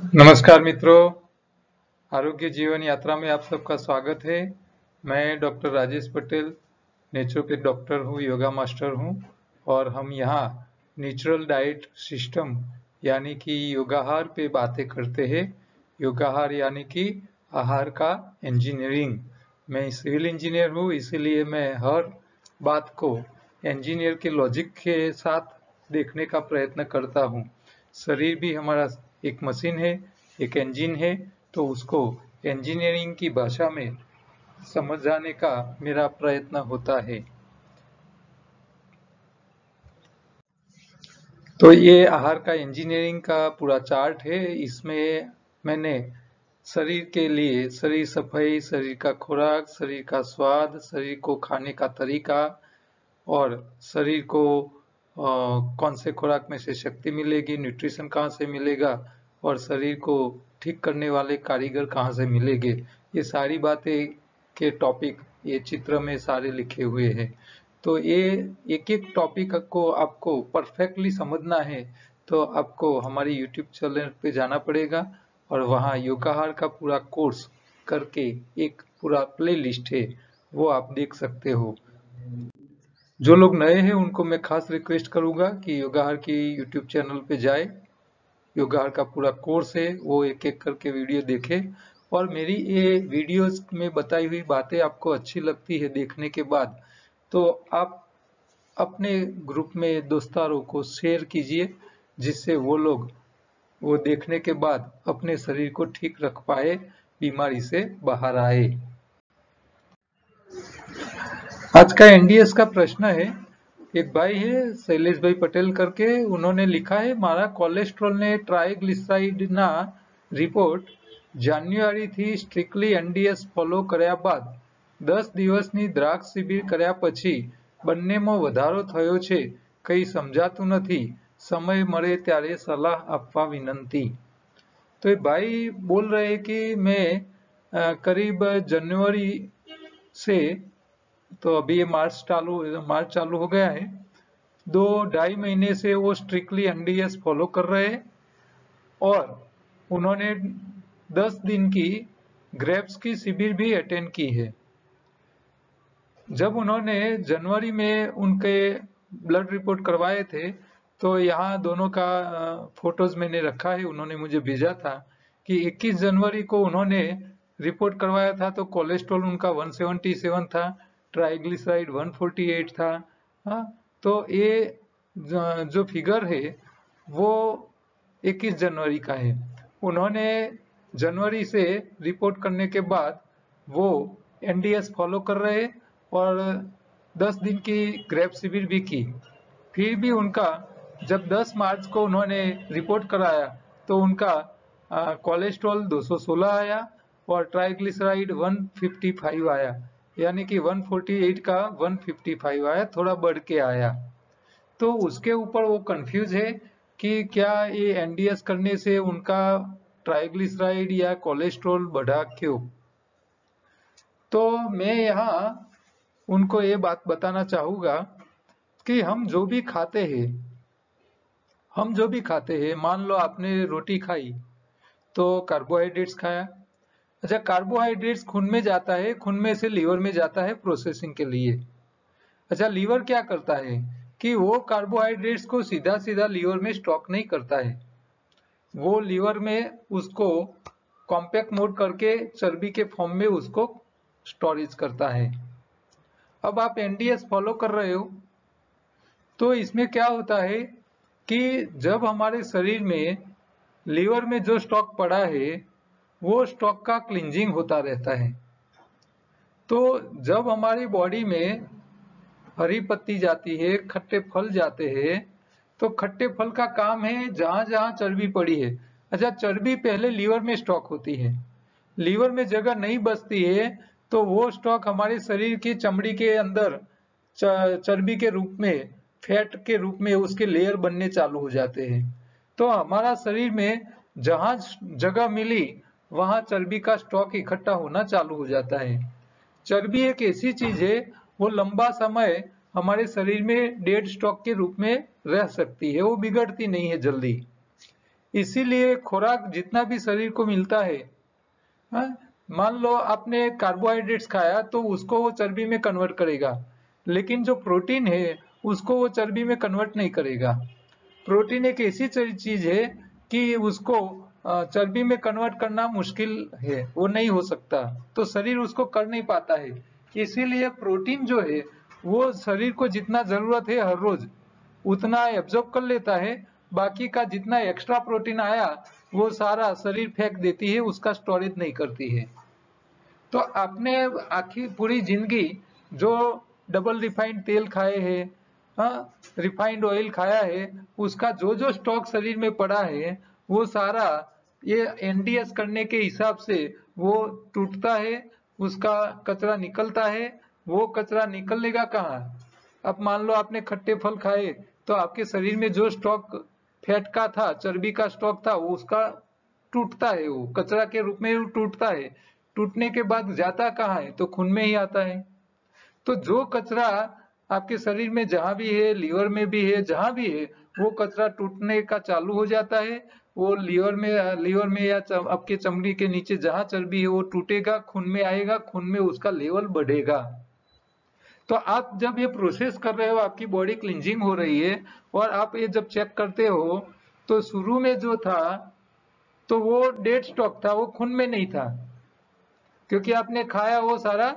नमस्कार मित्रों, आरोग्य जीवन यात्रा में आप सबका स्वागत है। मैं doctor Rajesh Patel, naturopath doctor हूँ, योगा मास्टर हूँ और हम यहाँ नेचुरल डाइट सिस्टम यानी कि योगाहार पे बातें करते हैं। योगाहार यानी कि आहार का इंजीनियरिंग। मैं सिविल इंजीनियर हूँ, इसीलिए मैं हर बात को इंजीनियर के लॉजिक के साथ देखने का प्रयत्न करता हूँ। शरीर भी हमारा एक मशीन है, एक इंजन है, तो उसको इंजीनियरिंग की भाषा में समझाने का मेरा प्रयत्न होता है। तो ये आहार का इंजीनियरिंग का पूरा चार्ट है। इसमें मैंने शरीर के लिए शरीर सफाई, शरीर का खुराक, शरीर का स्वाद, शरीर को खाने का तरीका और शरीर को कौन से खुराक में से शक्ति मिलेगी, न्यूट्रिशन कहाँ से मिलेगा और शरीर को ठीक करने वाले कारीगर कहाँ से मिलेंगे, ये सारी बातें के टॉपिक ये चित्र में सारे लिखे हुए हैं। तो ये एक एक टॉपिक को आपको परफेक्टली समझना है तो आपको हमारी यूट्यूब चैनल पे जाना पड़ेगा और वहाँ योगाहार का पूरा कोर्स करके एक पूरा प्ले लिस्ट है, वो आप देख सकते हो। जो लोग नए हैं उनको मैं खास रिक्वेस्ट करूंगा कि योगाहार की यूट्यूब चैनल पे जाए। योगाहार का पूरा कोर्स है, वो एक एक करके वीडियो देखे और मेरी ये वीडियोस में बताई हुई बातें आपको अच्छी लगती है देखने के बाद तो आप अपने ग्रुप में दोस्तारों को शेयर कीजिए, जिससे वो लोग वो देखने के बाद अपने शरीर को ठीक रख पाए, बीमारी से बाहर आए। आज का एनडीएस का प्रश्न है, एक भाई है शैलेश भाई पटेल करके, उन्होंने लिखा है मारा कोलेस्ट्रॉल ने ट्राइग्लिसराइड ना रिपोर्ट જાન્યુઆરી થી સ્ટ્રિક્ટલી એનડીએસ ફોલો કર્યા બાદ 10 દિવસની દ્રાક્ષ શિબિર કર્યા પછી બંનેમાં વધારો થયો છે, કંઈ સમજાતું નથી, સમય મળે ત્યારે સલાહ આપવા વિનંતી। तो ये भाई बोल रहे हैं कि मैं करीब जनवरी से, तो अभी ये मार्च चालू हो गया है, 2-2.5 महीने से वो स्ट्रिक्टली एनडीएस फॉलो कर रहे हैं और उन्होंने 10 दिन की ग्रेप्स की शिविर भी अटेंड की है। जब उन्होंने जनवरी में उनके ब्लड रिपोर्ट करवाए थे तो यहाँ दोनों का फोटोज मैंने रखा है, उन्होंने मुझे भेजा था कि 21 जनवरी को उन्होंने रिपोर्ट करवाया था तो कोलेस्ट्रॉल उनका 177 था, ट्राइग्लिसराइड 148 था। हाँ, तो ये जो फिगर है वो 21 जनवरी का है। उन्होंने जनवरी से रिपोर्ट करने के बाद वो एनडीएस फॉलो कर रहे और 10 दिन की ग्रेप शिविर भी की। फिर भी उनका जब 10 मार्च को उन्होंने रिपोर्ट कराया तो उनका कोलेस्ट्रॉल 216 आया और ट्राइग्लिसराइड 155 आया, यानी कि 148 का 155 आया, थोड़ा बढ़ के आया। तो उसके ऊपर वो कंफ्यूज है कि क्या ये एनडीएस करने से उनका ट्राइग्लिसराइड या कोलेस्ट्रॉल बढ़ा क्यों। तो मैं यहाँ उनको ये बात बताना चाहूंगा कि हम जो भी खाते हैं, मान लो आपने रोटी खाई तो कार्बोहाइड्रेट्स खाया। अच्छा, कार्बोहाइड्रेट्स खून में जाता है, खून में से लीवर में जाता है प्रोसेसिंग के लिए। अच्छा, लीवर क्या करता है कि वो कार्बोहाइड्रेट्स को सीधा सीधा लीवर में स्टॉक नहीं करता है, वो लीवर में उसको कॉम्पैक्ट मोड करके चर्बी के फॉर्म में उसको स्टोरेज करता है। अब आप एनडीएस फॉलो कर रहे हो तो इसमें क्या होता है कि जब हमारे शरीर में लीवर में जो स्टॉक पड़ा है वो स्टॉक का क्लींजिंग होता रहता है। तो जब हमारी बॉडी में हरी पत्ती जाती है, खट्टे फल जाते हैं, तो खट्टे फल का काम है जहां जहां चर्बी पड़ी है। अच्छा, चर्बी पहले लीवर में स्टॉक होती है, लीवर में जगह नहीं बचती है तो वो स्टॉक हमारे शरीर की चमड़ी के अंदर चर्बी के रूप में, फैट के रूप में उसके लेयर बनने चालू हो जाते हैं। तो हमारा शरीर में जहां जगह मिली वहां चर्बी का स्टॉक इकट्ठा होना चालू हो जाता है। चर्बी एक ऐसी चीज है, वो लंबा समय हमारे शरीर में डेड स्टॉक के रूप में रह सकती है, वो बिगड़ती नहीं है जल्दी। इसीलिए खुराक जितना भी शरीर को मिलता है, हाँ, मान लो आपने कार्बोहाइड्रेट्स खाया तो उसको वो चर्बी में कन्वर्ट करेगा, लेकिन जो प्रोटीन है उसको वो चर्बी में कन्वर्ट नहीं करेगा। प्रोटीन एक ऐसी चीज है कि उसको चर्बी में कन्वर्ट करना मुश्किल है, वो नहीं हो सकता, तो शरीर उसको कर नहीं पाता है। इसीलिए प्रोटीन जो है वो शरीर को जितना जरूरत है हर रोज उतना एब्जॉर्ब कर लेता है, बाकी का जितना एक्स्ट्रा प्रोटीन आया वो सारा शरीर फेंक देती है, उसका स्टोरेज नहीं करती है। तो आपने आखिर पूरी जिंदगी जो डबल रिफाइंड तेल खाए हैं, हाँ, रिफाइंड ऑयल खाया है, उसका जो जो स्टॉक शरीर में पड़ा है वो सारा ये एनडीएस करने के हिसाब से वो टूटता है, उसका कचरा निकलता है। वो कचरा निकलेगा कहाँ? अब मान लो आपने खट्टे फल खाए तो आपके शरीर में जो स्टॉक फैट का था, चर्बी का स्टॉक था, वो उसका टूटता है, वो कचरा के रूप में टूटता है। टूटने के बाद जाता कहाँ है? तो खून में ही आता है। तो जो कचरा आपके शरीर में जहां भी है, लीवर में भी है, जहां भी है, वो कचरा टूटने का चालू हो जाता है। वो लीवर में या आपके चमड़ी के नीचे जहां चर्बी है वो टूटेगा, खून में आएगा, खून में उसका लेवल बढ़ेगा। तो आप जब ये प्रोसेस कर रहे हो, आपकी बॉडी क्लींजिंग हो रही है, और आप ये जब चेक करते हो तो शुरू में जो था तो वो डेड स्टॉक था, वो खून में नहीं था, क्योंकि आपने खाया वो सारा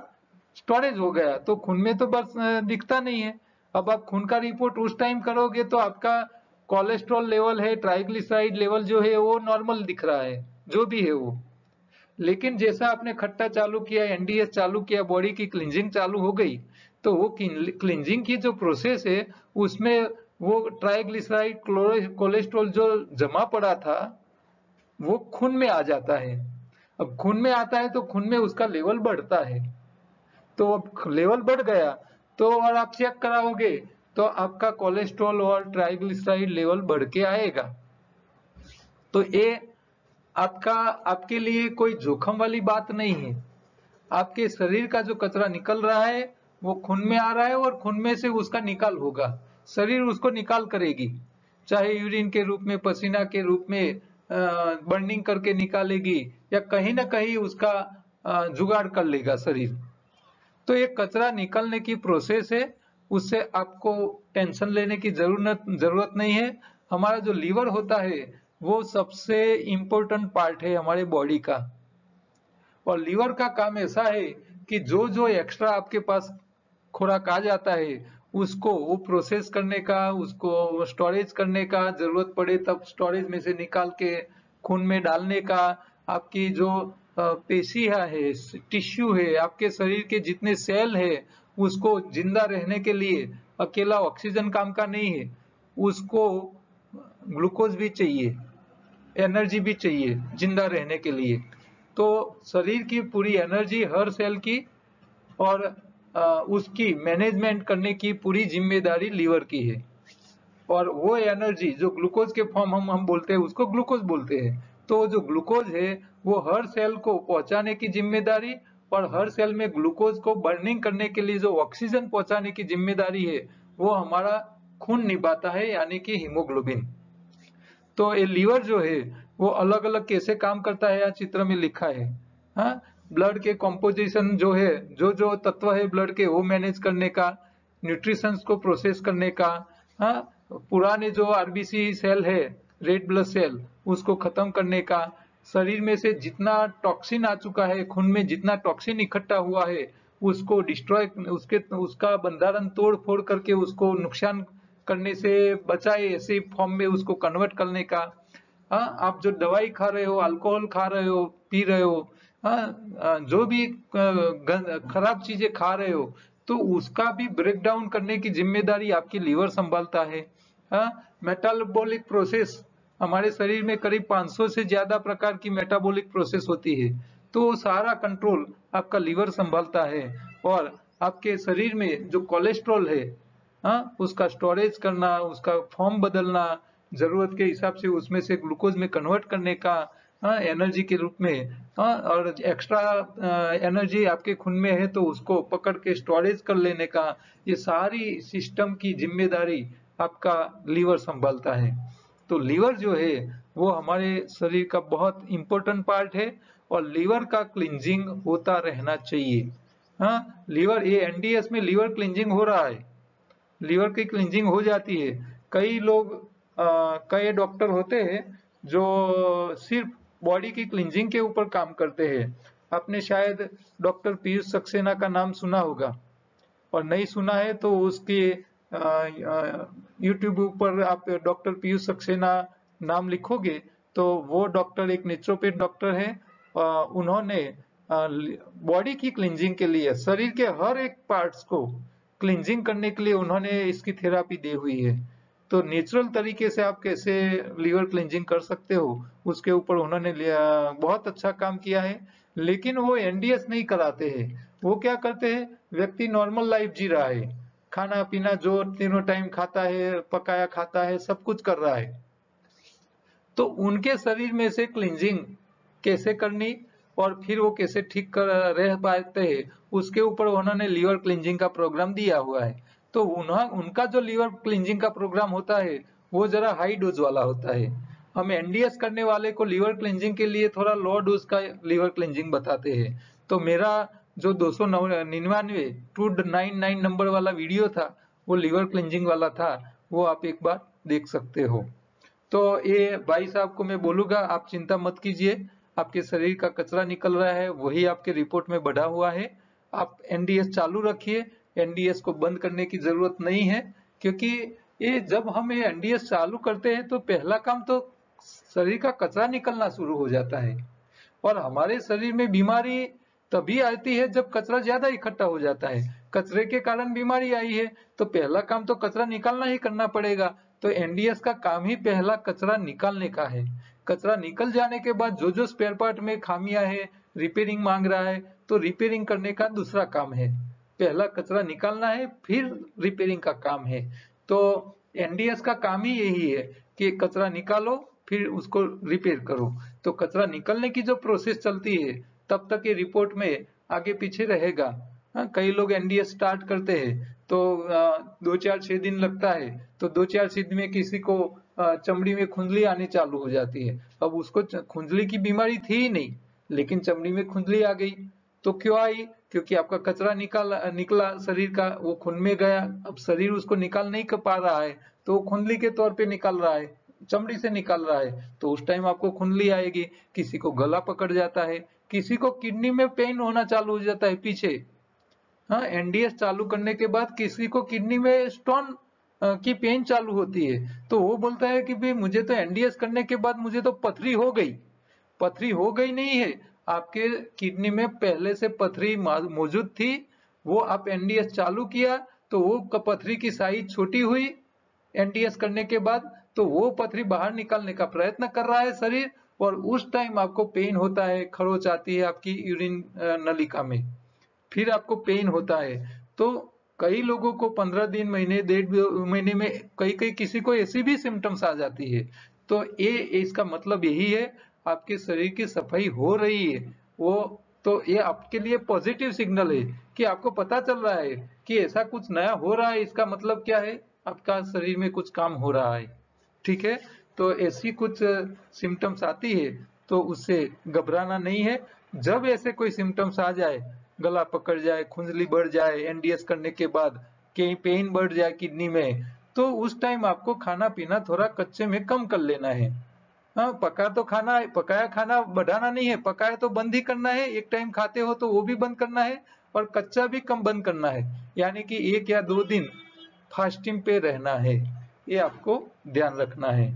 स्टोरेज हो गया, तो खून में तो बस दिखता नहीं है। अब आप खून का रिपोर्ट उस टाइम करोगे तो आपका कोलेस्ट्रॉल लेवल है, ट्राइग्लिसराइड लेवल जो है वो नॉर्मल दिख रहा है, जो भी है वो। लेकिन जैसा आपने खट्टा चालू किया, एनडीएस चालू किया, बॉडी की क्लींजिंग चालू हो गई, तो वो क्लींजिंग की जो प्रोसेस है उसमें वो ट्राइग्लिसराइड, कोलेस्ट्रॉल जो जमा पड़ा था वो खून में आ जाता है। अब खून में आता है तो खून में उसका लेवल बढ़ता है। तो अब लेवल बढ़ गया तो और आप चेक कराओगे तो आपका कोलेस्ट्रॉल और ट्राइग्लिसराइड लेवल बढ़ के आएगा। तो ये आपके लिए कोई जोखिम वाली बात नहीं है। आपके शरीर का जो कचरा निकल रहा है वो खून में आ रहा है और खून में से उसका निकाल होगा, शरीर उसको निकाल करेगी, चाहे यूरिन के रूप में, पसीना के रूप में बर्निंग करके निकालेगी, या कहीं ना कहीं उसका जुगाड़ कर लेगा शरीर। तो ये कचरा निकलने की प्रोसेस है, उससे आपको टेंशन लेने की जरूरत नहीं है। हमारा जो लीवर होता है वो सबसे इम्पोर्टेंट पार्ट है हमारे बॉडी का, और लीवर का काम ऐसा है कि जो जो एक्स्ट्रा आपके पास खुराक आ जाता है उसको वो प्रोसेस करने का, उसको स्टोरेज करने का, जरूरत पड़े तब स्टोरेज में से निकाल के खून में डालने का। आपकी जो पेशियां है, टिश्यू है, आपके शरीर के जितने सेल है, उसको जिंदा रहने के लिए अकेला ऑक्सीजन काम का नहीं है, उसको ग्लूकोज भी चाहिए, एनर्जी भी चाहिए जिंदा रहने के लिए। तो शरीर की पूरी एनर्जी हर सेल की और उसकी मैनेजमेंट करने की पूरी जिम्मेदारी लीवर की है। और वो एनर्जी जो ग्लूकोज के फॉर्म हम बोलते हैं उसको ग्लूकोज बोलते हैं। तो जो ग्लूकोज है वो हर सेल को पहुंचाने की जिम्मेदारी, और हर सेल में ग्लूकोज को बर्निंग करने के लिए जो ऑक्सीजन पहुंचाने की जिम्मेदारी है वो हमारा खून निभाता है, यानी कि हीमोग्लोबिन। तो ये लीवर जो है वो अलग अलग कैसे काम करता है यहाँ चित्र में लिखा है। हाँ, ब्लड के कॉम्पोजिशन जो है, जो जो तत्व है ब्लड के वो मैनेज करने का, न्यूट्रिशंस को प्रोसेस करने का, हाँ, पुराने जो आरबीसी सेल है, रेड ब्लड सेल, उसको खत्म करने का, शरीर में से जितना टॉक्सिन आ चुका है, खून में जितना टॉक्सिन इकट्ठा हुआ है उसको डिस्ट्रॉय, उसका बंधारण तोड़ फोड़ करके उसको नुकसान करने से बचाए ऐसे फॉर्म में उसको कन्वर्ट करने का। हाँ, आप जो दवाई खा रहे हो, अल्कोहल खा रहे हो, पी रहे हो, हाँ, जो भी खराब चीजें खा रहे हो, तो उसका भी ब्रेक डाउन करने की जिम्मेदारी आपकी लीवर संभालता है। हाँ, मेटाबॉलिक प्रोसेस, हमारे शरीर में करीब 500 से ज्यादा प्रकार की मेटाबॉलिक प्रोसेस होती है, तो सारा कंट्रोल आपका लीवर संभालता है। और आपके शरीर में जो कोलेस्ट्रॉल है, हाँ, उसका स्टोरेज करना, उसका फॉर्म बदलना, जरूरत के हिसाब से उसमें से ग्लूकोज में कन्वर्ट करने का, हाँ, एनर्जी के रूप में, हाँ, और एक्स्ट्रा एनर्जी आपके खून में है तो उसको पकड़ के स्टोरेज कर लेने का, ये सारी सिस्टम की जिम्मेदारी आपका लीवर संभालता है। तो लीवर जो है वो हमारे शरीर का बहुत इंपॉर्टेंट पार्ट है और लीवर का क्लींजिंग होता रहना चाहिए। हाँ, लीवर, ये एनडीएस में लीवर क्लींजिंग हो रहा है, लीवर की क्लींजिंग हो जाती है। कई लोग कई डॉक्टर होते हैं जो सिर्फ बॉडी की क्लींजिंग के ऊपर काम करते हैं। आपने शायद डॉक्टर पीयूष सक्सेना का नाम सुना होगा, और नहीं सुना है तो उसके यूट्यूब ऊपर आप डॉक्टर पीयूष सक्सेना नाम लिखोगे तो वो डॉक्टर एक नेचुरोपैथ डॉक्टर है। उन्होंने बॉडी की क्लींजिंग के लिए, शरीर के हर एक पार्ट्स को क्लींजिंग करने के लिए उन्होंने इसकी थेरापी दी हुई है। तो नेचुरल तरीके से आप कैसे लीवर क्लींजिंग कर सकते हो उसके ऊपर उन्होंने बहुत अच्छा काम किया है। लेकिन वो एनडीएस नहीं कराते हैं, वो क्या करते हैं, व्यक्ति नॉर्मल लाइफ जी रहा है, खाना पीना जो तीनों टाइम खाता है, पकाया खाता है, सब कुछ कर रहा है, तो उनके शरीर में से क्लींजिंग कैसे करनी और फिर वो कैसे ठीक कर रह पाते हैं, उसके ऊपर उन्होंने लीवर क्लींजिंग का प्रोग्राम दिया हुआ है। तो उनका जो लीवर क्लींजिंग का प्रोग्राम होता है वो जरा हाई डोज वाला होता है। हम एनडीएस करने वाले को लीवर क्लींजिंग के लिए थोड़ा लो डोज का लीवर क्लींजिंग बताते हैं। तो मेरा जो 299 299 नंबर वाला वीडियो था वो लीवर क्लींजिंग वाला था, वो आप एक बार देख सकते हो। तो ये भाई साहब को मैं बोलूंगा, आप चिंता मत कीजिए, आपके शरीर का कचरा निकल रहा है, वही आपके रिपोर्ट में बढ़ा हुआ है। आप एनडीएस चालू रखिए, एनडीएस को बंद करने की जरूरत नहीं है, क्योंकि ये जब हम ये एनडीएस चालू करते हैं तो पहला काम तो शरीर का कचरा निकलना शुरू हो जाता है। और हमारे शरीर में बीमारी तभी आती है जब कचरा ज्यादा इकट्ठा हो जाता है। कचरे के कारण बीमारी आई है, तो पहला काम तो कचरा निकालना ही करना पड़ेगा। तो एनडीएस का काम ही पहला कचरा निकालने का है। कचरा निकल जाने के बाद जो जो स्पेयर पार्ट में खामियां है, रिपेयरिंग मांग रहा है, तो रिपेयरिंग करने का दूसरा काम है। पहला कचरा निकालना है, फिर रिपेयरिंग का काम है। तो एनडीएस का काम ही यही है कि कचरा निकालो फिर उसको रिपेयर करो। तो कचरा निकलने की जो प्रोसेस चलती है तब तक ये रिपोर्ट में आगे पीछे रहेगा। कई लोग एनडीएस स्टार्ट करते हैं तो 2 4 6 दिन लगता है, तो 2 4 6 दिन में किसी को चमड़ी में खुजली आनी चालू हो जाती है। अब उसको खुजली की बीमारी थी ही नहीं, लेकिन चमड़ी में खुजली आ गई। तो क्यों आई? क्योंकि आपका कचरा निकला शरीर का, वो खून में गया। अब शरीर उसको निकाल नहीं कर पा रहा है तो वो खुजली के तौर पे निकल रहा है, चमड़ी से निकल रहा है, तो उस टाइम आपको खुजली आएगी। किसी को गला पकड़ जाता है, किसी को किडनी में पेन होना चालू हो जाता है पीछे। हाँ, एनडीएस चालू करने के बाद किसी को किडनी में स्टोन की पेन चालू होती है, तो वो बोलता है कि भाई मुझे तो एनडीएस करने के बाद मुझे तो पथरी हो गई। पथरी हो गई नहीं है, आपके किडनी में पहले से पथरी मौजूद थी, वो आप एनडीएस चालू किया तो वो पथरी की साइज छोटी हुई एनडीएस करने के बाद, तो वो पथरी बाहर निकालने का प्रयत्न कर रहा है शरीर, और उस टाइम आपको पेन होता है, खरोच आती है आपकी यूरिन नलिका में, फिर आपको पेन होता है। तो कई लोगों को 15 दिन, महीने, 1.5 महीने में कई किसी को ऐसी भी सिम्टम्स आ जाती है। तो ये इसका मतलब यही है, आपके शरीर की सफाई हो रही है वो, तो ये आपके लिए पॉजिटिव सिग्नल है कि आपको पता चल रहा है कि ऐसा कुछ नया हो रहा है। इसका मतलब क्या है? आपका शरीर में कुछ काम हो रहा है। ठीक है, तो ऐसी कुछ सिम्टम्स आती है तो उससे घबराना नहीं है। जब ऐसे कोई सिम्टम्स आ जाए, गला पकड़ जाए, खुजली बढ़ जाए, एनडीएस करने के बाद कहीं पेन बढ़ जाए किडनी में, तो उस टाइम आपको खाना पीना थोड़ा कच्चे में कम कर लेना है। हाँ, पकाया खाना बढ़ाना नहीं है, पकाया तो बंद ही करना है। एक टाइम खाते हो तो वो भी बंद करना है, और कच्चा भी कम बंद करना है, यानी कि 1 या 2 दिन फास्टिंग पे रहना है। ये आपको ध्यान रखना है।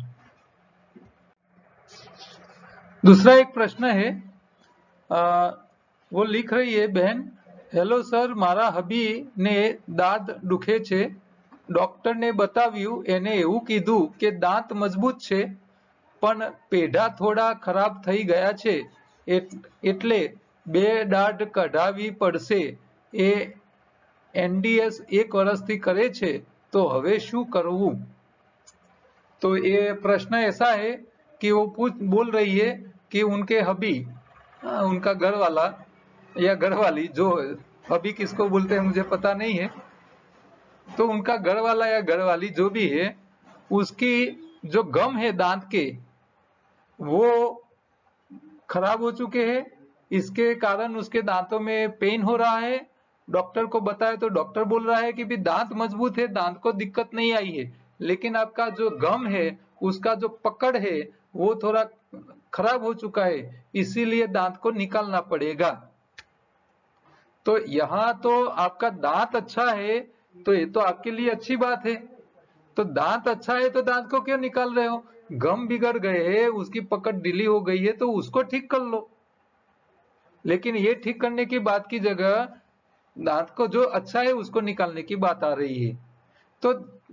दूसरा एक प्रश्न है, वो लिख रही है बहन, हेलो सर, मारा हबी ने दांत दुखे छे, डॉक्टर ने बताव्યું, એને એવું કીધું કે દાંત મજબૂત છે પણ પેઢા થોડા ખરાબ થઈ ગયા છે, એટલે 2 દાઢ કઢાવી પડશે। એ एनडीएस 1 વર્ષથી કરે છે, તો હવે શું કરવું? तो ये प्रश्न ऐसा है कि वो बोल रही है कि उनके हबी, उनका घर वाला या घरवाली, जो हबी किसको बोलते हैं मुझे पता नहीं है, तो उनका घर वाला या घरवाली जो भी है, उसकी जो गम है दांत के, वो खराब हो चुके हैं, इसके कारण उसके दांतों में पेन हो रहा है। डॉक्टर को बताया तो डॉक्टर बोल रहा है कि भी दांत मजबूत है, दांत को दिक्कत नहीं आई है, लेकिन आपका जो गम है उसका जो पकड़ है वो थोड़ा खराब हो चुका है, इसीलिए दांत को निकालना पड़ेगा। तो यहाँ तो आपका दांत अच्छा है तो ये तो आपके लिए अच्छी बात है। तो दांत अच्छा है तो दांत को क्यों निकाल रहे हो? गम बिगड़ गए है, उसकी पकड़ ढीली हो गई है तो उसको ठीक कर लो। लेकिन ये ठीक करने की बात की जगह दांत को जो अच्छा है उसको निकालने की बात आ रही है। तो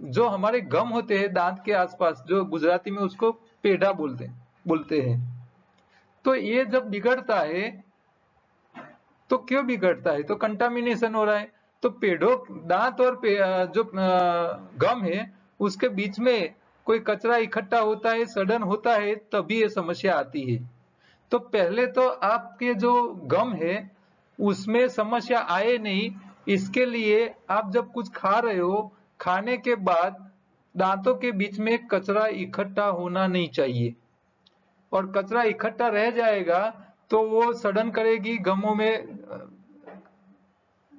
जो हमारे गम होते हैं दांत के आसपास, जो गुजराती में उसको पेढ़ा बोलते हैं, तो ये जब बिगड़ता है तो क्यों बिगड़ता है? तो कंटामिनेशन हो रहा है। तो पेड़ों दांत और जो गम है उसके बीच में कोई कचरा इकट्ठा होता है, सड़न होता है, तभी ये समस्या आती है। तो पहले तो आपके जो गम है उसमें समस्या आए नहीं, इसके लिए आप जब कुछ खा रहे हो, खाने के बाद दांतों के बीच में कचरा इकट्ठा होना नहीं चाहिए। और कचरा इकट्ठा रह जाएगा तो वो सड़न करेगी, गमों में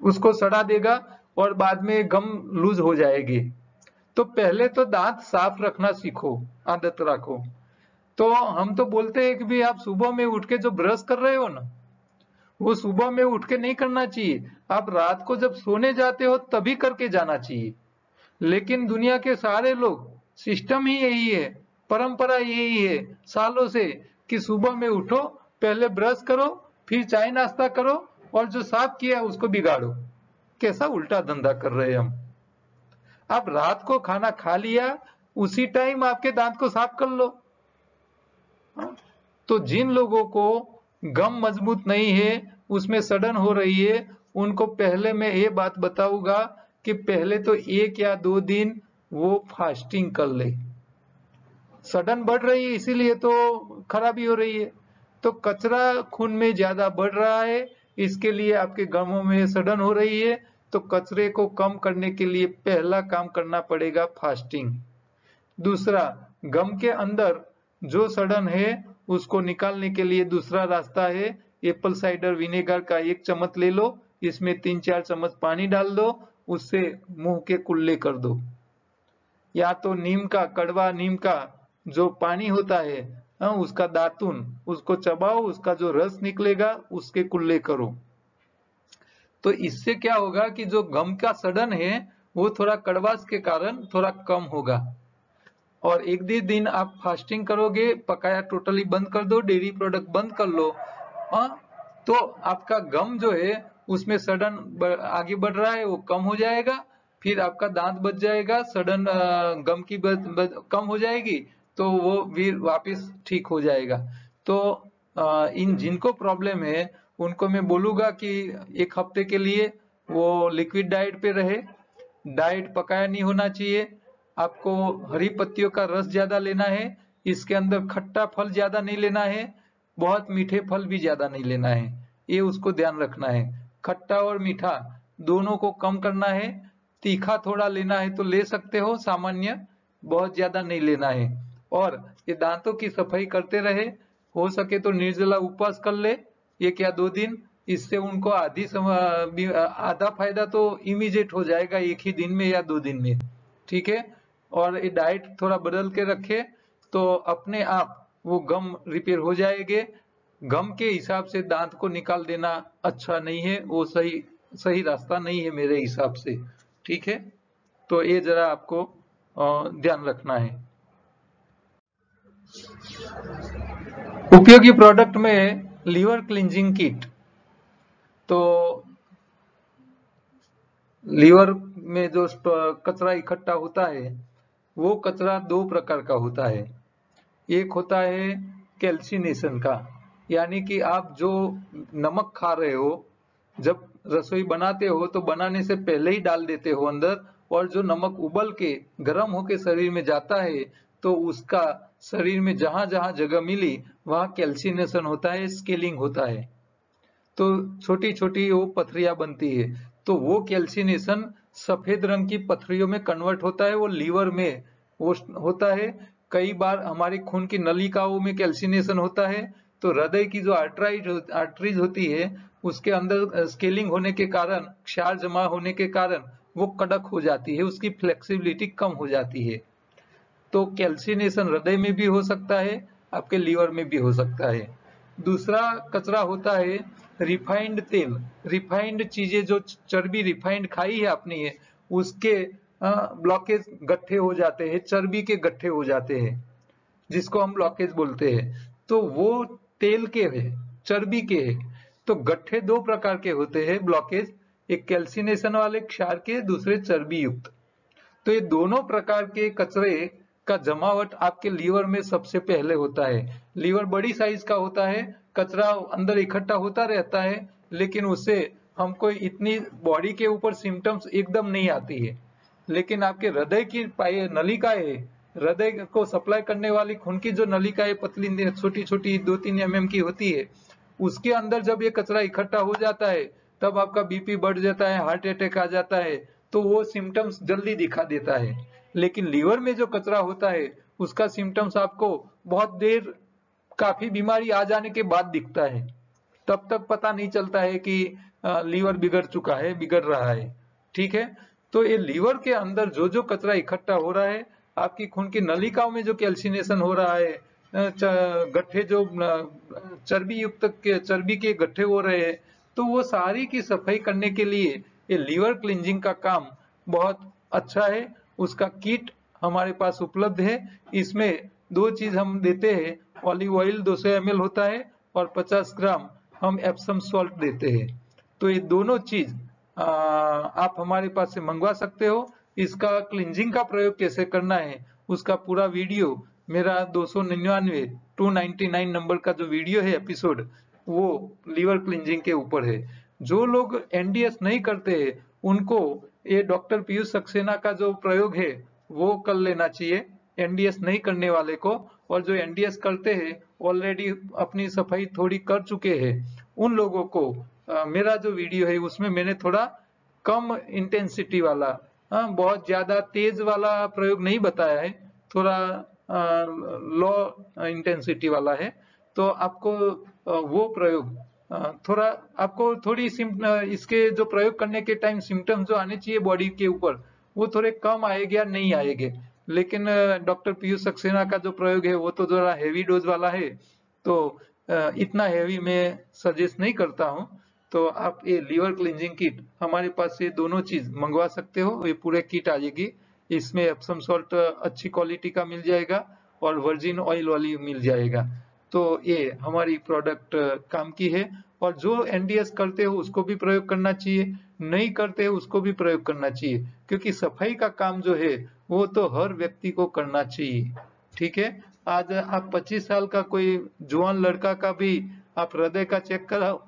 उसको सड़ा देगा और बाद में गम लूज हो जाएगी। तो पहले तो दांत साफ रखना सीखो, आदत रखो। तो हम तो बोलते हैं कि भी आप सुबह में उठ के जो ब्रश कर रहे हो ना, वो सुबह में उठ के नहीं करना चाहिए, आप रात को जब सोने जाते हो तभी करके जाना चाहिए। लेकिन दुनिया के सारे लोग, सिस्टम ही यही है, परंपरा यही है सालों से, कि सुबह में उठो, पहले ब्रश करो, फिर चाय नाश्ता करो, और जो साफ किया उसको बिगाड़ो। कैसा उल्टा धंधा कर रहे हैं हम। आप रात को खाना खा लिया, उसी टाइम आपके दांत को साफ कर लो। तो जिन लोगों को गम मजबूत नहीं है, उसमें सड़न हो रही है, उनको पहले मैं ये बात बताऊंगा कि पहले तो 1 या 2 दिन वो फास्टिंग कर ले। सड़न बढ़ रही है इसीलिए तो खराबी हो रही है। तो कचरा खून में ज्यादा बढ़ रहा है, इसके लिए आपके गमों में सड़न हो रही है। तो कचरे को कम करने के लिए पहला काम करना पड़ेगा फास्टिंग। दूसरा, गम के अंदर जो सड़न है उसको निकालने के लिए दूसरा रास्ता है, एप्पल साइडर विनेगर का 1 चम्मच ले लो, इसमें 3-4 चम्मच पानी डाल दो, उससे मुंह के कुल्ले कर दो। या तो नीम का, कड़वा नीम का जो पानी होता है, उसका दातुन, उसको चबाओ, उसका जो रस निकलेगा उसके कुल्ले करो। तो इससे क्या होगा कि जो गम का सड़न है वो थोड़ा कड़वास के कारण थोड़ा कम होगा। और 1-2 दिन आप फास्टिंग करोगे, पकाया टोटली बंद कर दो, डेयरी प्रोडक्ट बंद कर लो, तो आपका गम जो है उसमें सड़न आगे बढ़ रहा है वो कम हो जाएगा, फिर आपका दांत बच जाएगा, सड़न गम की कम हो जाएगी, तो वो फिर वापस ठीक हो जाएगा। तो इन जिनको प्रॉब्लम है उनको मैं बोलूंगा कि 1 हफ्ते के लिए वो लिक्विड डाइट पे रहे। डाइट पकाया नहीं होना चाहिए, आपको हरी पत्तियों का रस ज्यादा लेना है, इसके अंदर खट्टा फल ज्यादा नहीं लेना है, बहुत मीठे फल भी ज्यादा नहीं लेना है, ये उसको ध्यान रखना है। खट्टा और मीठा दोनों को कम करना है। तीखा थोड़ा लेना है तो ले सकते हो, सामान्य, बहुत ज्यादा नहीं लेना है। और ये दांतों की सफाई करते रहे, हो सके तो निर्जला उपवास कर ले 1 या 2 दिन, इससे उनको आधा फायदा तो इमीडिएट हो जाएगा 1 ही दिन में या 2 दिन में, ठीक है। और ये डाइट थोड़ा बदल के रखे तो अपने आप वो गम रिपेयर हो जाएंगे। गम के हिसाब से दांत को निकाल देना अच्छा नहीं है, वो सही रास्ता नहीं है मेरे हिसाब से, ठीक है। तो ये जरा आपको ध्यान रखना है। उपयोगी प्रोडक्ट में लीवर क्लींजिंग किट। तो लीवर में जो कचरा इकट्ठा होता है वो कचरा 2 प्रकार का होता है। एक होता है कैल्सिनेशन का, यानी कि आप जो नमक खा रहे हो, जब रसोई बनाते हो तो बनाने से पहले ही डाल देते हो अंदर, और जो नमक उबल के गर्म होके शरीर में जाता है तो उसका शरीर में जहां जहां जगह मिली वहां कैल्सिनेशन होता है, स्केलिंग होता है, तो छोटी छोटी वो पथरियां बनती है। तो वो कैल्सिनेशन सफेद रंग की पथरियों में कन्वर्ट होता है, वो लीवर में वो होता है। कई बार हमारे खून की नलिकाओं में कैल्सिनेशन होता है, तो हृदय की जो आर्टरीज होती है उसके अंदर स्केलिंग होने के कारण, क्षार जमा होने के कारण वो कड़क हो जाती है, उसकी फ्लेक्सिबिलिटी कम हो जाती है। तो कैल्सिनेशन हृदय में भी हो सकता है, आपके लीवर में भी हो सकता है। दूसरा कचरा होता है रिफाइंड तेल। रिफाइंड चीजें, जो चर्बी रिफाइंड खाई है आपने, उसके ब्लॉकेज गट्ठे हो जाते हैं, चर्बी के गट्ठे हो जाते हैं, जिसको हम ब्लॉकेज बोलते हैं। तो वो तेल के है, चर्बी के है। तो गट्ठे दो प्रकार के होते हैं ब्लॉकेज, एक कैल्सिनेशन वाले क्षार के, दूसरे चर्बी युक्त। तो ये दोनों प्रकार के कचरे का जमावट आपके लीवर में सबसे पहले होता है। लीवर बड़ी साइज का होता है, कचरा अंदर इकट्ठा होता रहता है, लेकिन उससे हमको इतनी बॉडी के ऊपर सिम्टम्स एकदम नहीं आती है। लेकिन आपके हृदय की नलिकाएं, हृदय को सप्लाई करने वाली खून की जो नलिकाएं पतली छोटी छोटी 2-3 mm की होती है, उसके अंदर जब ये कचरा इकट्ठा हो जाता है, तब आपका बीपी बढ़ जाता है, हार्ट अटैक आ जाता है, तो वो सिम्टम्स जल्दी दिखा देता है। लेकिन लीवर में जो कचरा होता है उसका सिम्टम्स आपको बहुत देर, काफी बीमारी आ जाने के बाद दिखता है। तब तक पता नहीं चलता है कि लीवर बिगड़ चुका है, बिगड़ रहा है। ठीक है, तो ये लीवर के अंदर जो जो कचरा इकट्ठा हो रहा है, आपकी खून की नलिकाओं में जो कैल्सिनेशन हो रहा है, गट्ठे जो चर्बी युक्त चर्बी के गट्ठे हो रहे हैं, तो वो सारी की सफाई करने के लिए ये लीवर क्लींजिंग का काम बहुत अच्छा है। उसका किट हमारे पास उपलब्ध है। इसमें दो चीज हम देते हैं, ऑलिव ऑयल 200 ml होता है और 50 ग्राम हम एप्सम सॉल्ट देते हैं। तो ये दोनों चीज आप हमारे पास से मंगवा सकते हो। इसका क्लींजिंग का प्रयोग कैसे करना है उसका पूरा वीडियो मेरा 299 नंबर का जो वीडियो है एपिसोड, वो लीवर क्लींजिंग के ऊपर है। जो लोग एनडीएस नहीं करते हैं उनको ये डॉक्टर पीयूष सक्सेना का जो प्रयोग है वो कर लेना चाहिए, एनडीएस नहीं करने वाले को। और जो एनडीएस करते हैं, ऑलरेडी अपनी सफाई थोड़ी कर चुके हैं, उन लोगों को मेरा जो वीडियो है उसमें मैंने थोड़ा कम इंटेंसिटी वाला, बहुत ज्यादा तेज वाला प्रयोग नहीं बताया है, थोड़ा लो इंटेंसिटी वाला है। तो आपको वो प्रयोग थोड़ा, आपको थोड़ी इसके जो प्रयोग करने के टाइम सिम्टम्स जो आने चाहिए बॉडी के ऊपर, वो थोड़े कम आएंगे या नहीं आएंगे। लेकिन डॉक्टर पीयूष सक्सेना का जो प्रयोग है वो तो थोड़ा हैवी डोज वाला है, तो इतना हैवी मैं सजेस्ट नहीं करता हूँ। तो आप ये लीवर क्लींजिंग किट हमारे पास से दोनों चीज मंगवा सकते हो, ये पूरे किट आ जाएगी। इसमें एप्सम सॉल्ट अच्छी क्वालिटी का मिल जाएगा और वर्जिन ऑयल वाली मिल जाएगा। तो ये हमारी प्रोडक्ट काम की है। और जो एनडीएस करते हो उसको भी प्रयोग करना चाहिए, नहीं करते हो उसको भी प्रयोग करना चाहिए, क्योंकि सफाई का काम जो है वो तो हर व्यक्ति को करना चाहिए। ठीक है, आज आप 25 साल का कोई जवान लड़का का भी आप हृदय का चेक कराओ,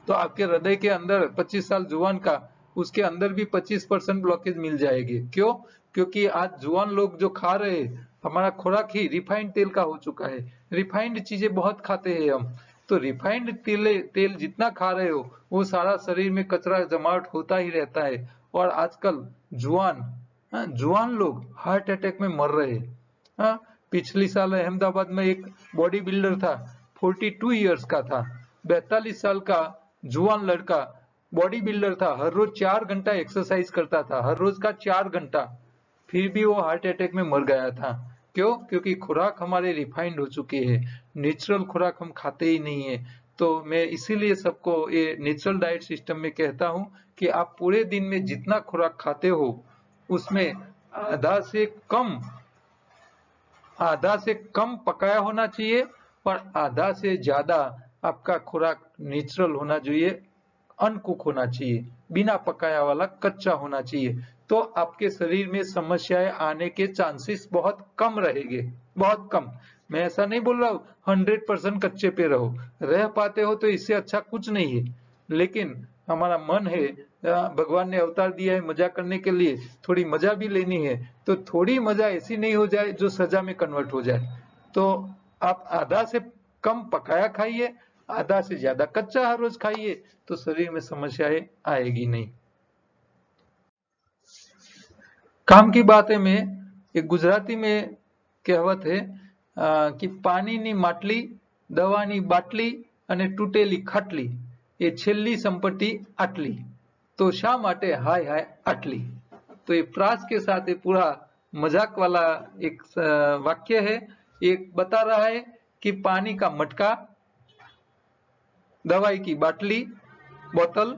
तो आपके हृदय के अंदर 25 साल जुआन का, उसके अंदर भी 25% ब्लॉकेज मिल जाएगी। क्यों? क्योंकि आज जुआन लोग जो खा रहे हैं, हमारा खुराक ही रिफाइंड तेल का हो चुका है। रिफाइंड चीजें बहुत खाते हैं हम, तो रिफाइंड तेल जितना खा रहे हो वो सारा शरीर में कचरा जमावट होता ही रहता है। और आजकल जुआन लोग हार्ट अटैक में मर रहे हैं। पिछली साल अहमदाबाद में एक बॉडी बिल्डर था, 42 ईयर्स का था, 42 साल का जुआन लड़का बॉडी बिल्डर था, हर रोज 4 घंटा एक्सरसाइज करता था, हर रोज का 4 घंटा, फिर भी वो हार्ट अटैक में मर गया था। क्यों? क्योंकि खुराक हमारे रिफाइंड हो चुके हैं, नेचुरल खुराक हम खाते ही नहीं है। तो मैं इसीलिए सबको ये नेचुरल डाइट सिस्टम में कहता हूँ कि आप पूरे दिन में जितना खुराक खाते हो उसमें आधा से कम पकाया होना चाहिए और आधा से ज्यादा आपका खुराक नेचुरल होना चाहिए, अनकुक होना चाहिए, बिना पकाया वाला कच्चा होना चाहिए। तो आपके शरीर में समस्याएं आने के चांसेस बहुत कम रहेंगे, बहुत कम। मैं ऐसा नहीं बोल रहा हूँ 100% कच्चे पे रह पाते हो तो इससे अच्छा कुछ नहीं है। लेकिन हमारा मन है, भगवान ने अवतार दिया है मजा करने के लिए, थोड़ी मजा भी लेनी है, तो थोड़ी मजा ऐसी नहीं हो जाए जो सजा में कन्वर्ट हो जाए। तो आप आधा से कम पकाया खाइए, आधा से ज्यादा कच्चा हर रोज खाइए, तो शरीर में समस्याएं आएगी नहीं। काम की बात है, मैं एक गुजराती में કહેવત છે કે પાણીની માટલી, દવાની બાટલી અને તૂટેલી ખાટલી, એ છેલ્લી સંપત્તિ આટલી, तो शा माटे हाय हाय आटली। तो ये प्रास के साथ ये पूरा मजाक वाला एक वाक्य है। एक बता रहा है कि पानी का मटका, दवाई की बाटली, बोतल,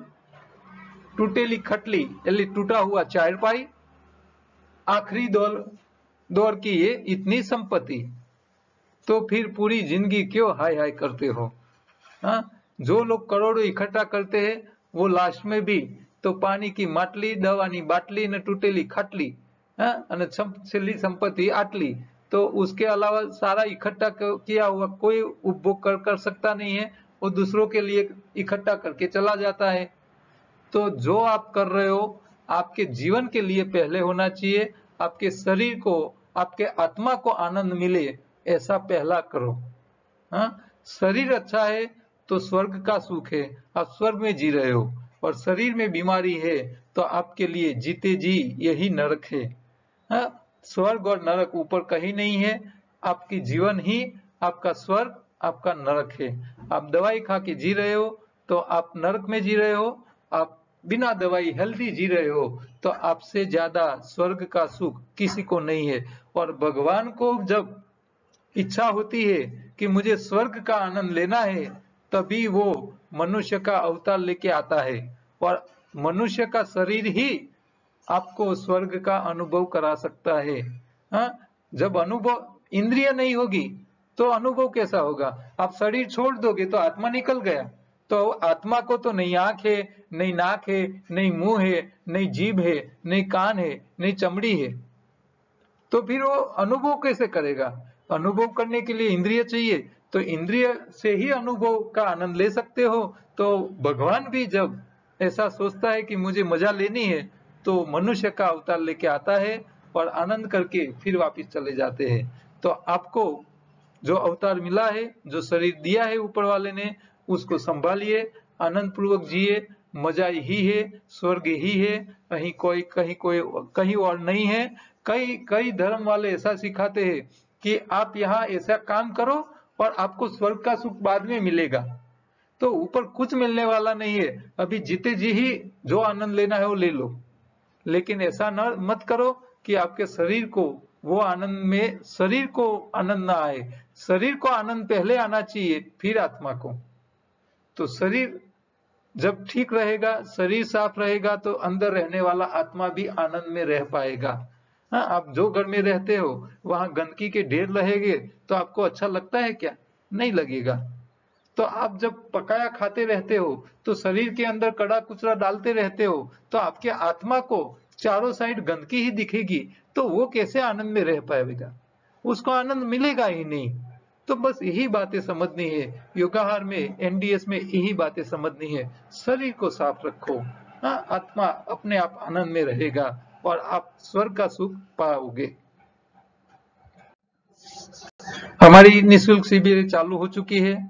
टूटेली खटली यानी टूटा हुआ चारपाई, आखिरी दौर की ये इतनी संपत्ति, तो फिर पूरी जिंदगी क्यों हाय हाय करते हो। हाँ, जो लोग करोड़ों इकट्ठा करते हैं वो लास्ट में भी तो पानी की માટલી, દવાની બાટલી ने टूटेली खाटली અને છેલ્લી संपत्ति आटली, तो उसके अलावा सारा इकट्ठा किया हुआ कोई उपभोग कर सकता नहीं है, वो दूसरों के लिए इकट्ठा करके चला जाता है। तो जो आप कर रहे हो आपके जीवन के लिए पहले होना चाहिए, आपके शरीर को, आपके आत्मा को आनंद मिले ऐसा पहला करो। हाँ, शरीर अच्छा है तो स्वर्ग का सुख है, आप स्वर्ग में जी रहे हो, और शरीर में बीमारी है तो आपके लिए जीते जी यही नरक है। हाँ, स्वर्ग और नरक ऊपर कहीं नहीं है, आपकी जीवन ही आपका स्वर्ग, आपका नरक है। आप दवाई खा के जी रहे हो तो आप नरक में जी रहे हो, आप बिना दवाई हेल्दी जी रहे हो तो आपसे ज्यादा स्वर्ग का सुख किसी को नहीं है। और भगवान को जब इच्छा होती है कि मुझे स्वर्ग का आनंद लेना है, तभी वो मनुष्य का अवतार लेके आता है, और मनुष्य का शरीर ही आपको स्वर्ग का अनुभव करा सकता है। हाँ, जब अनुभव इंद्रिय नहीं होगी तो अनुभव कैसा होगा। आप शरीर छोड़ दोगे तो आत्मा निकल गया, तो आत्मा को तो नहीं आंख है, नहीं नाक है, नहीं मुंह है, नहीं जीभ है, नहीं कान है, नहीं चमड़ी है, तो फिर वो अनुभव कैसे करेगा। अनुभव करने के लिए इंद्रिय चाहिए, तो इंद्रिय से ही अनुभव का आनंद ले सकते हो। तो भगवान भी जब ऐसा सोचता है कि मुझे मजा लेनी है तो मनुष्य का अवतार लेके आता है और आनंद करके फिर वापस चले जाते हैं। तो आपको जो अवतार मिला है, जो शरीर दिया है ऊपर वाले ने, उसको संभालिए, आनंद पूर्वक जिए, मजा ही है, स्वर्ग ही है, कहीं और नहीं है। कई धर्म वाले ऐसा सिखाते हैं कि आप यहाँ ऐसा काम करो और आपको स्वर्ग का सुख बाद में मिलेगा, तो ऊपर कुछ मिलने वाला नहीं है, अभी जीते जी ही जो आनंद लेना है वो ले लो। लेकिन ऐसा न मत करो कि आपके शरीर को वो आनंद में, शरीर को आनंद ना आए। शरीर को आनंद पहले आना चाहिए, फिर आत्मा को। तो शरीर जब ठीक रहेगा, शरीर साफ रहेगा, तो अंदर रहने वाला आत्मा भी आनंद में रह पाएगा। हाँ, आप जो घर में रहते हो वहां गंदगी के ढेर रहेंगे तो आपको अच्छा लगता है क्या? नहीं लगेगा। तो आप जब पकाया खाते रहते हो तो शरीर के अंदर कड़ा कुचरा डालते रहते हो, तो आपके आत्मा को चारों साइड गंदगी ही दिखेगी, तो वो कैसे आनंद में रह पाएगा? उसको आनंद मिलेगा ही नहीं। तो बस यही बातें समझनी है, योगाहार में, एनडीएस में यही बातें समझनी है। शरीर को साफ रखो, हाँ, आत्मा अपने आप आनंद में रहेगा और आप स्वर्ग का सुख पाओगे। हमारी निःशुल्क शिविर चालू हो चुकी है।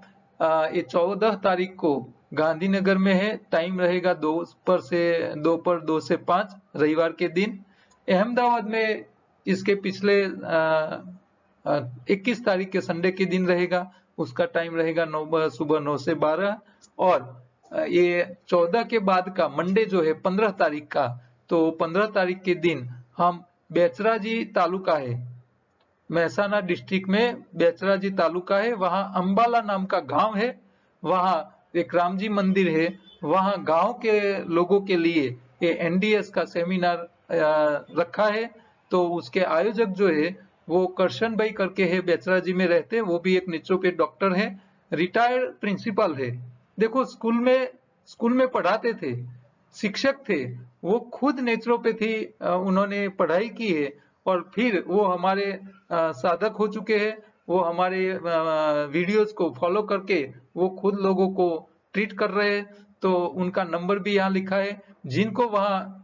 ये 14 तारीख को गांधीनगर में है। टाइम रहेगा दोपहर 2 से 5 रविवार के दिन। अहमदाबाद में इसके पिछले 21 तारीख के संडे के दिन रहेगा, उसका टाइम रहेगा सुबह 9 से 12। और ये 14 के बाद का मंडे जो है 15 तारीख का, तो 15 तारीख के दिन हम बेचराजी तालुका है, महसाना डिस्ट्रिक्ट में बेचराजी तालुका है, वहां अंबाला नाम का गांव है, वहां एक राम जी मंदिर है, वहां गांव के लोगों के लिए ये एनडीएस का सेमिनार रखा है। तो उसके आयोजक जो है वो करशन भाई करके है, बेचराजी में रहते हैं, वो भी एक नेचुरोपैथ डॉक्टर है, रिटायर्ड प्रिंसिपल है। देखो स्कूल में पढ़ाते थे, शिक्षक थे, वो खुद नेचुरोपैथी उन्होंने पढ़ाई की है, और फिर वो हमारे साधक हो चुके हैं। वो हमारे वीडियोस को फॉलो करके वो खुद लोगों को ट्रीट कर रहे हैं। तो उनका नंबर भी यहाँ लिखा है। जिनको वहाँ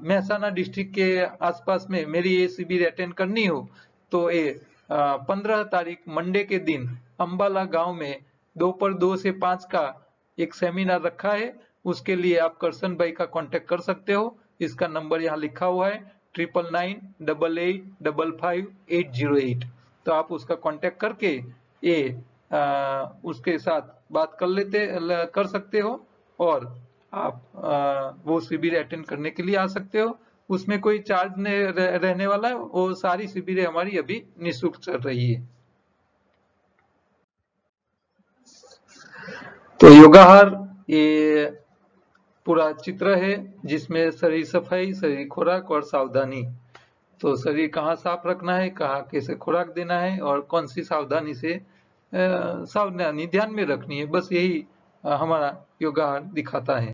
महसाना डिस्ट्रिक्ट के आसपास में मेरी ये शिविर अटेंड करनी हो, तो ये 15 तारीख मंडे के दिन अंबाला गांव में दोपहर 2 से 5 का एक सेमिनार रखा है। उसके लिए आप करसन भाई का कांटेक्ट कर सकते हो। इसका नंबर यहाँ लिखा हुआ है 9998855808। तो आप उसका कांटेक्ट करके उसके साथ बात कर सकते हो और आप वो शिविर अटेंड करने के लिए आ सकते हो। उसमें कोई चार्ज नहीं रहने वाला है, वो सारी शिविरें हमारी अभी निःशुल्क चल रही है। तो योगाहार ये पूरा चित्र है जिसमें शरीर सफाई, शरीर खुराक और सावधानी। तो शरीर कहाँ साफ रखना है, कहाँ कैसे खुराक देना है और कौन सी सावधानी से सावधानी ध्यान में रखनी है, बस यही हमारा योगाहार दिखाता है।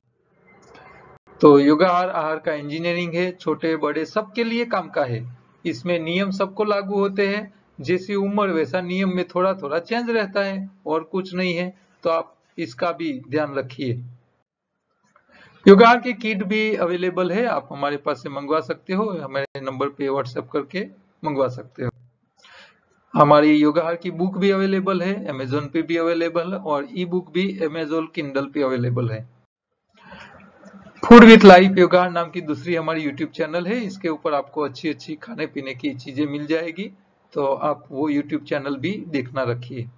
तो योगाहार आहार का इंजीनियरिंग है, छोटे बड़े सबके लिए काम का है। इसमें नियम सबको लागू होते हैं, जैसी उम्र वैसा नियम में थोड़ा थोड़ा चेंज रहता है और कुछ नहीं है, तो आप इसका भी ध्यान रखिए। योगाहार की किट भी अवेलेबल है, आप हमारे पास से मंगवा सकते हो, हमारे नंबर पे व्हाट्सएप करके मंगवा सकते हो। हमारी योगाहार की बुक भी अवेलेबल है, अमेजोन पे भी अवेलेबल है और ई बुक भी अमेजोन किंडल पे अवेलेबल है। फूड विथ लाइफ योगाहार नाम की दूसरी हमारी यूट्यूब चैनल है, इसके ऊपर आपको अच्छी अच्छी खाने पीने की चीजें मिल जाएगी, तो आप वो यूट्यूब चैनल भी देखना रखिए।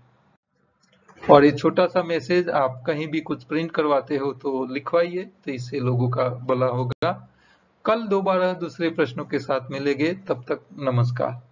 और ये छोटा सा मैसेज आप कहीं भी कुछ प्रिंट करवाते हो तो लिखवाइए, तो इससे लोगों का भला होगा। कल दोबारा दूसरे प्रश्नों के साथ मिलेंगे, तब तक नमस्कार।